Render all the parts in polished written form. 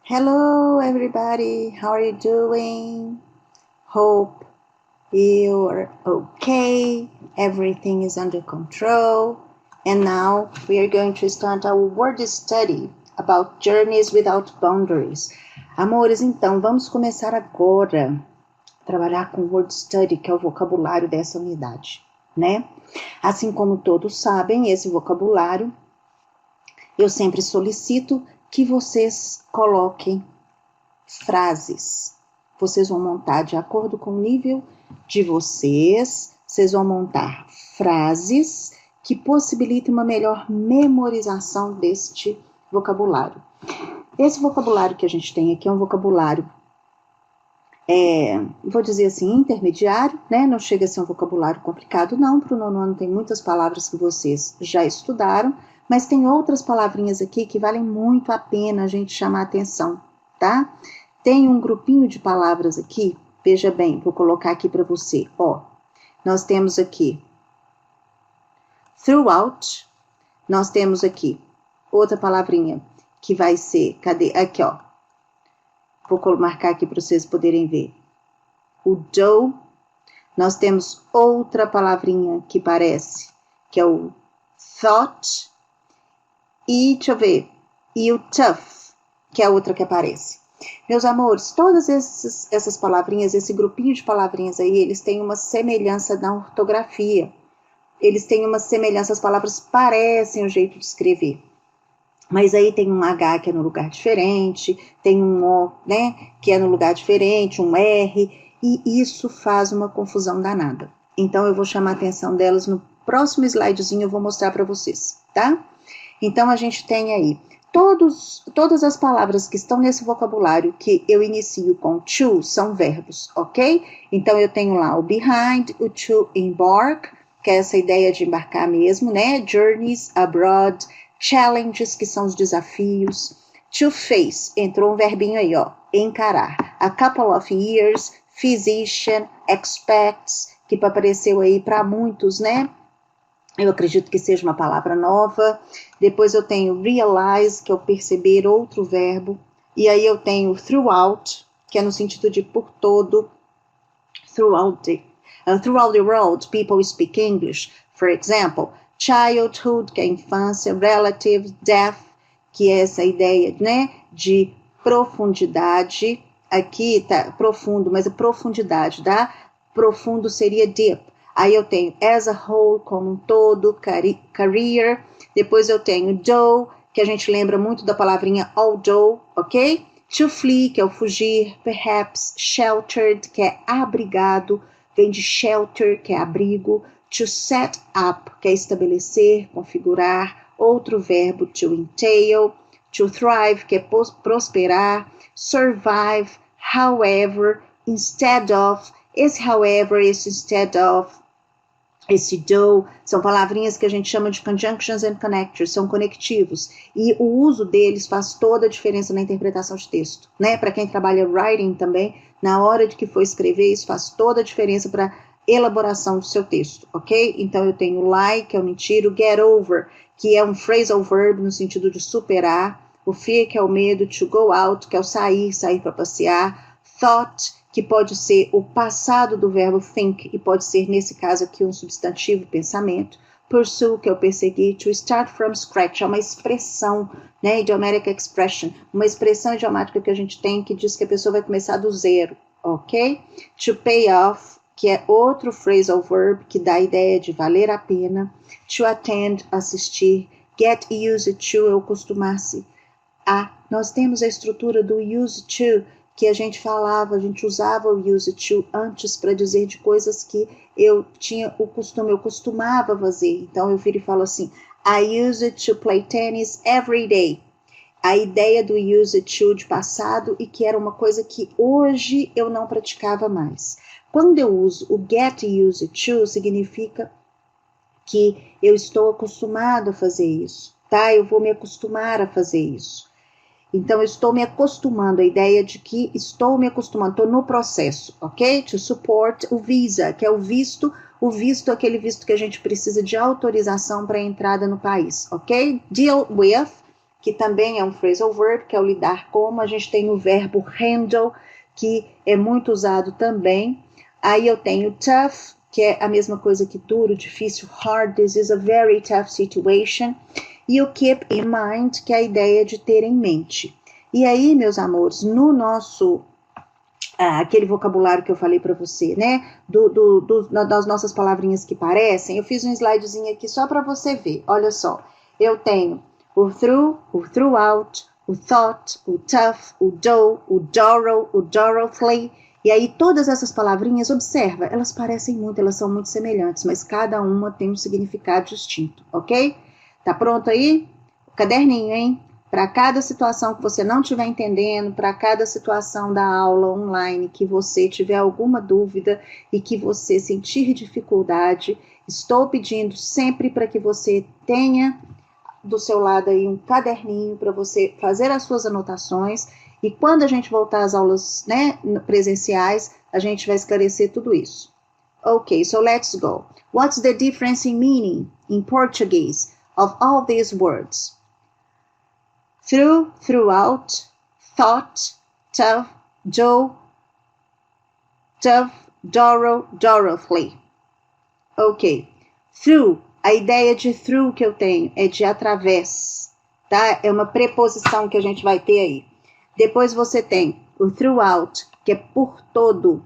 Hello, everybody. How are you doing? Hope you're okay. Everything is under control. And now we are going to start our word study about journeys without boundaries. Amores, então vamos começar agora a trabalhar com o word study, que é o vocabulário dessa unidade, né? Assim como todos sabem, esse vocabulário eu sempre solicito que vocês coloquem frases. Vocês vão montar de acordo com o nível de vocês vão montar frases que possibilitem uma melhor memorização deste vocabulário. Esse vocabulário que a gente tem aqui é um vocabulário, vou dizer assim, intermediário, né? Não chega a ser um vocabulário complicado, não. Para o nono ano tem muitas palavras que vocês já estudaram, mas tem outras palavrinhas aqui que valem muito a pena a gente chamar a atenção, tá? Tem um grupinho de palavras aqui, veja bem, vou colocar aqui para você, ó. Nós temos aqui throughout, nós temos aqui outra palavrinha que vai ser, cadê? Aqui, ó. Vou marcar aqui para vocês poderem ver. O do, nós temos outra palavrinha que parece, que é o thought, e deixa eu ver, e o tough, que é a outra que aparece. Meus amores, todas essas palavrinhas, esse grupinho de palavrinhas aí, eles têm uma semelhança na ortografia. Eles têm uma semelhança, as palavras parecem o jeito de escrever. Mas aí tem um H que é no lugar diferente, tem um O, né, que é no lugar diferente, um R, e isso faz uma confusão danada. Então eu vou chamar a atenção delas no próximo slidezinho, eu vou mostrar para vocês, tá? Então a gente tem aí todas as palavras que estão nesse vocabulário que eu inicio com to são verbos, ok? Então eu tenho lá o behind, o to embark, que é essa ideia de embarcar mesmo, né? Journeys abroad, challenges, que são os desafios. To face, entrou um verbinho aí, ó, encarar. A couple of years, physician, expects, que apareceu aí para muitos, né? Eu acredito que seja uma palavra nova. Depois eu tenho realize, que é o perceber, outro verbo. E aí eu tenho throughout, que é no sentido de por todo. Throughout the world, people speak English. For example, childhood, que é infância, relative, depth, que é essa ideia, né, de profundidade. Aqui tá profundo, mas a profundidade, tá? Profundo seria deep. Aí eu tenho as a whole, como um todo, career. Depois eu tenho do, que a gente lembra muito da palavrinha although, ok? To flee, que é o fugir. Perhaps, sheltered, que é abrigado. Vem de shelter, que é abrigo. To set up, que é estabelecer, configurar. Outro verbo, to entail. To thrive, que é prosperar. Survive, however, instead of. Esse however, esse instead of, esse do, são palavrinhas que a gente chama de conjunctions and connectors, são conectivos, e o uso deles faz toda a diferença na interpretação de texto, né? Para quem trabalha writing também, na hora de que for escrever, isso faz toda a diferença para elaboração do seu texto, ok? Então eu tenho lie, que é o mentiro, get over, que é um phrasal verb no sentido de superar, o fear, que é o medo, to go out, que é o sair para passear, thought, que pode ser o passado do verbo think, e pode ser, nesse caso aqui, um substantivo, pensamento. Pursue, que é o perseguir. To start from scratch, é uma expressão, né, idiomatic expression, uma expressão idiomática que a gente tem que diz que a pessoa vai começar do zero, ok? To pay off, que é outro phrasal verb que dá a ideia de valer a pena. To attend, assistir. Get used to, é o acostumar-se a. Nós temos a estrutura do used to, que a gente falava, a gente usava o used to antes para dizer de coisas que eu tinha o costume, eu costumava fazer. Então eu viro e falo assim, I used to play tennis every day. A ideia do used to de passado e que era uma coisa que hoje eu não praticava mais. Quando eu uso o get used to, significa que eu estou acostumado a fazer isso, tá? Eu vou me acostumar a fazer isso. Então, eu estou me acostumando, a ideia de que estou me acostumando, estou no processo, ok? To support o visa, que é o visto é aquele visto que a gente precisa de autorização para entrada no país, ok? Deal with que também é um phrasal verb, que é o lidar como. A gente tem o verbo handle, que é muito usado também. Aí eu tenho tough, que é a mesma coisa que duro, difícil, hard. This is a very tough situation. E o keep in mind, que é a ideia de ter em mente. E aí, meus amores, no nosso... aquele vocabulário que eu falei para você, né, das nossas palavrinhas que parecem, eu fiz um slidezinho aqui só para você ver. Olha só, eu tenho o through, o throughout, o thought, o tough, o do, o thorough, o thoroughly, e aí todas essas palavrinhas, observa, elas parecem muito, elas são muito semelhantes, mas cada uma tem um significado distinto, ok? Tá pronto aí? O caderninho, hein? Para cada situação que você não estiver entendendo, para cada situação da aula online que você tiver alguma dúvida e que você sentir dificuldade, estou pedindo sempre para que você tenha do seu lado aí um caderninho para você fazer as suas anotações, e quando a gente voltar às aulas, né, presenciais, a gente vai esclarecer tudo isso. Ok, so let's go. What's the difference in meaning in Portuguese of all these words? Through, throughout, thought, tough, do, tough, thorough, thoroughly. Ok. Through, a ideia de through que eu tenho é de através, tá? É uma preposição que a gente vai ter aí. Depois você tem o throughout, que é por todo.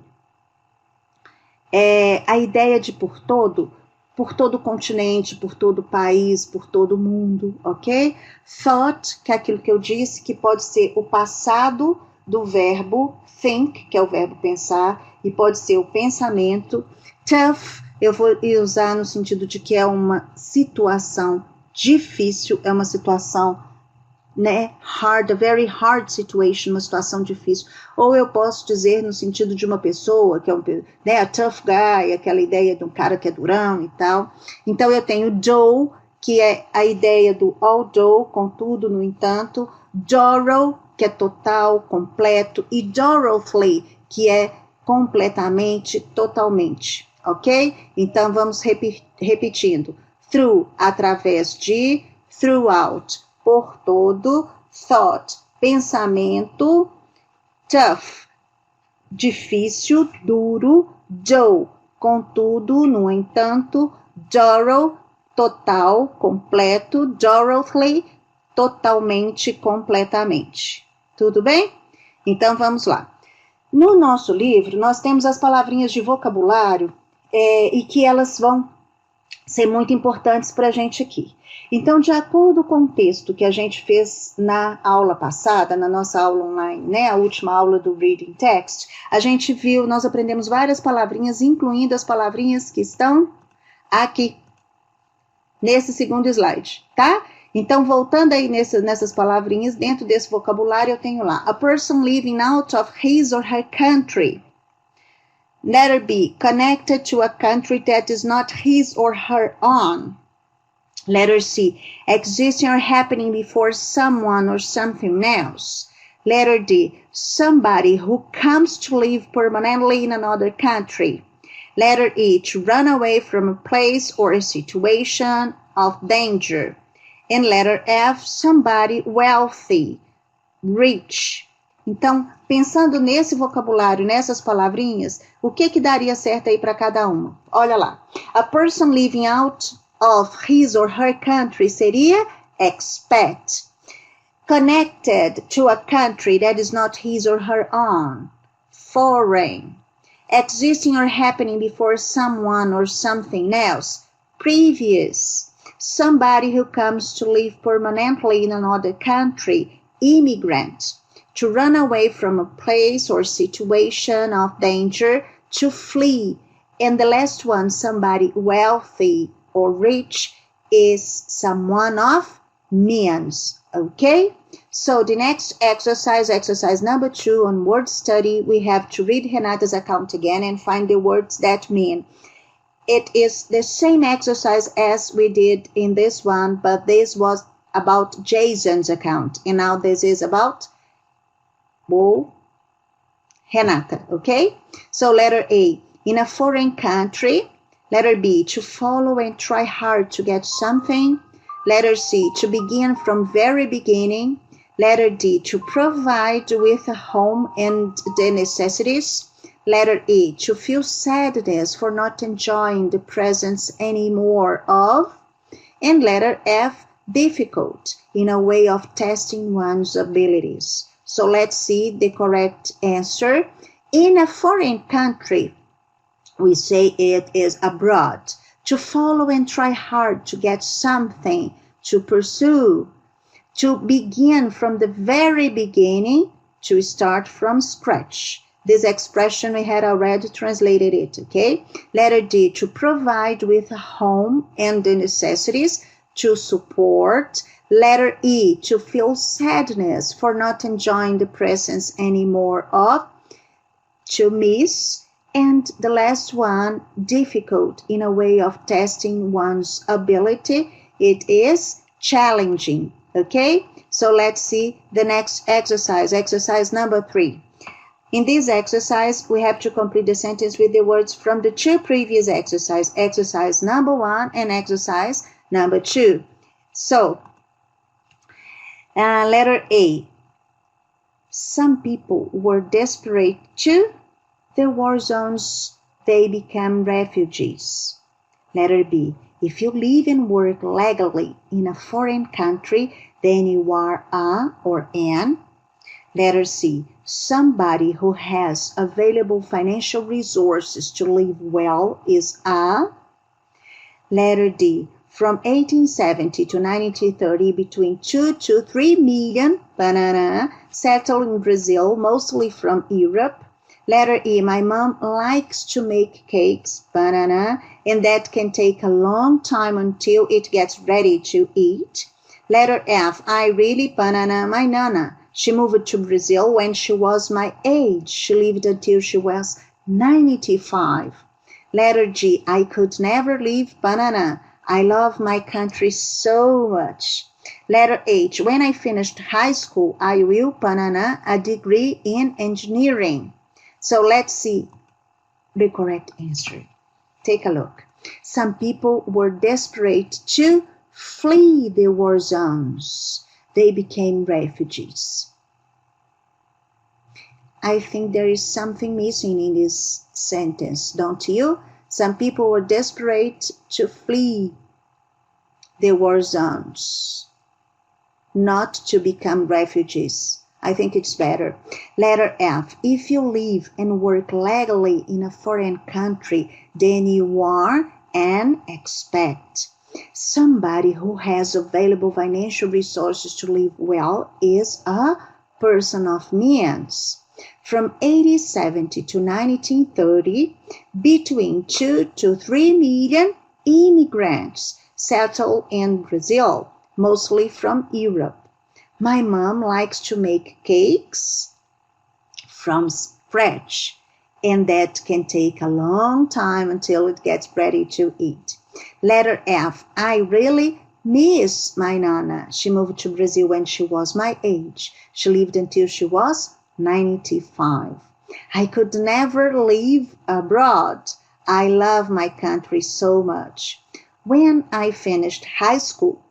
A ideia de por todo o continente, por todo o país, por todo o mundo, ok? Thought, que é aquilo que eu disse, que pode ser o passado do verbo think, que é o verbo pensar, e pode ser o pensamento. Tough, eu vou usar no sentido de que é uma situação difícil, é uma situação, né, hard, a very hard situation, uma situação difícil. Ou eu posso dizer no sentido de uma pessoa, que é né, a tough guy, aquela ideia de um cara que é durão e tal. Então eu tenho do, que é a ideia do although, contudo, no entanto, thorough, que é total, completo, e thoroughly, que é completamente, totalmente, ok? Então vamos repetindo. Through, através de, throughout, por todo, thought, pensamento, tough, difícil, duro, do, contudo, no entanto, thorough, total, completo, thoroughly, totalmente, completamente. Tudo bem? Então vamos lá. No nosso livro, nós temos as palavrinhas de vocabulário e que elas vão ser muito importantes para a gente aqui. Então, de acordo com o texto que a gente fez na aula passada, na nossa aula online, né, a última aula do Reading Text, a gente viu, nós aprendemos várias palavrinhas, incluindo as palavrinhas que estão aqui, nesse segundo slide, tá? Então, voltando aí nessas palavrinhas, dentro desse vocabulário eu tenho lá, a person living out of his or her country. Letter B, connected to a country that is not his or her own. Letter C, existing or happening before someone or something else. Letter D, somebody who comes to live permanently in another country. Letter E, to run away from a place or a situation of danger. And letter F, somebody wealthy, rich. Então, pensando nesse vocabulário, nessas palavrinhas, o que daria certo aí para cada uma? Olha lá. A person living out of his or her country seria expat. Connected to a country that is not his or her own. Foreign. Existing or happening before someone or something else. Previous. Somebody who comes to live permanently in another country. Immigrant. To run away from a place or situation of danger, to flee. And the last one, somebody wealthy or rich, is someone of means, okay? So the next exercise number 2 on word study, we have to read Renata's account again and find the words that mean. It is the same exercise as we did in this one, but this was about Jason's account, and now this is about Renata, okay? So letter A, in a foreign country. Letter B, to follow and try hard to get something. Letter C, to begin from very beginning. Letter D, to provide with a home and the necessities. Letter E, to feel sadness for not enjoying the presence anymore of. And letter F, difficult, in a way of testing one's abilities. So let's see the correct answer. In a foreign country, we say it is abroad. To follow and try hard to get something, to pursue, to begin from the very beginning, to start from scratch. This expression we had already translated it, okay? Letter D, to provide with a home and the necessities, to support. Letter E, to feel sadness for not enjoying the presence anymore of, to miss. And the last one, difficult, in a way of testing one's ability. It is challenging, okay? So let's see the next exercise, exercise number 3. In this exercise, we have to complete the sentence with the words from the 2 previous exercises, exercise number 1 and exercise number 2. So, letter A. Some people were desperate to the war zones, they became refugees. Letter B. If you live and work legally in a foreign country, then you are a or an. Letter C. Somebody who has available financial resources to live well is a. Letter D. From 1870 to 1930, between 2 to 3 million settled in Brazil, mostly from Europe. Letter E, my mom likes to make cakes, and that can take a long time until it gets ready to eat. Letter F, I really, my nana. She moved to Brazil when she was my age. She lived until she was 95. Letter G, I could never leave banana. I love my country so much. Letter H, when I finished high school, I will, a degree in engineering. So let's see the correct answer. Take a look. Some people were desperate to flee the war zones. They became refugees. I think there is something missing in this sentence, don't you? Some people were desperate to flee the war zones, not to become refugees. I think it's better. Letter F, if you live and work legally in a foreign country, then you are an expat. Somebody who has available financial resources to live well is a person of means. From 1870 to 1930, between 2 to 3 million immigrants settled in Brazil, mostly from Europe. My mom likes to make cakes from scratch, and that can take a long time until it gets ready to eat. Letter F, I really miss my nana. She moved to Brazil when she was my age. She lived until she was 95. I could never live abroad. I love my country so much. When I finished high school,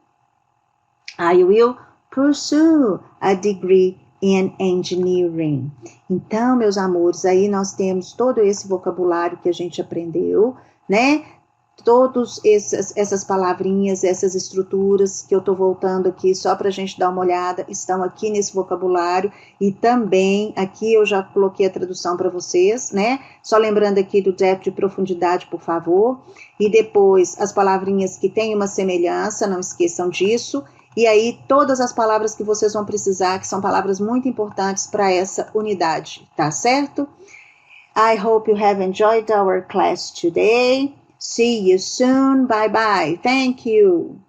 I will pursue a degree in engineering. Então, meus amores, aí nós temos todo esse vocabulário que a gente aprendeu, né? Todas essas palavrinhas, essas estruturas que eu estou voltando aqui só para a gente dar uma olhada, estão aqui nesse vocabulário e também aqui eu já coloquei a tradução para vocês, né? Só lembrando aqui do depth de profundidade, por favor. E depois as palavrinhas que têm uma semelhança, não esqueçam disso. E aí todas as palavras que vocês vão precisar, que são palavras muito importantes para essa unidade, tá certo? I hope you have enjoyed our class today. See you soon. Bye bye. Thank you.